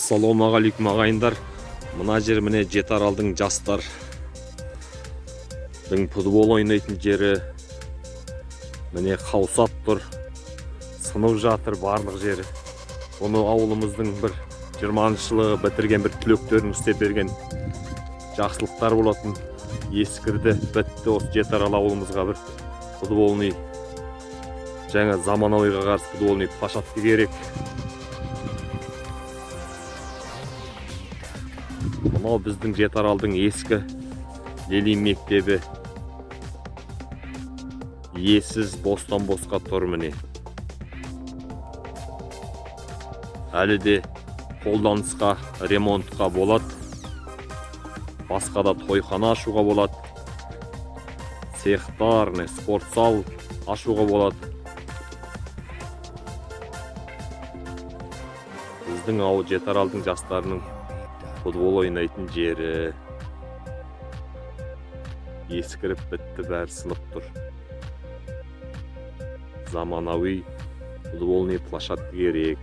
Ассалаумағалейкум ағайындар. Мына жер міне Жетаралдың жастардың футбол ойнайтын жері. Міне қаусап тұр, сынып жатыр барлық жері. Оны ауылымыздың бір 20-шы жылы бітірген бір түлектерін істеп берген жақсылықтар болатын. Ескірді, бітті. Осы Жетарал ауылымызға бір футболный, жаңа заманауиға қарсы футболный площадка керек. Мынау біздің Жетаралдың ескі Ленин мектебі. Иесіз бостан босқа тұр міне. Әлі де қолданысқа, ремонтқа болады. Басқа да тойхана ашуға болады. Цехтар, спортзал ашуға болады. Біздің Жетаралдың жастарының футбол ойнайтын жері. Ескіріп бітті, бәрі сынып тұр. Заманауи футболный площадка керек.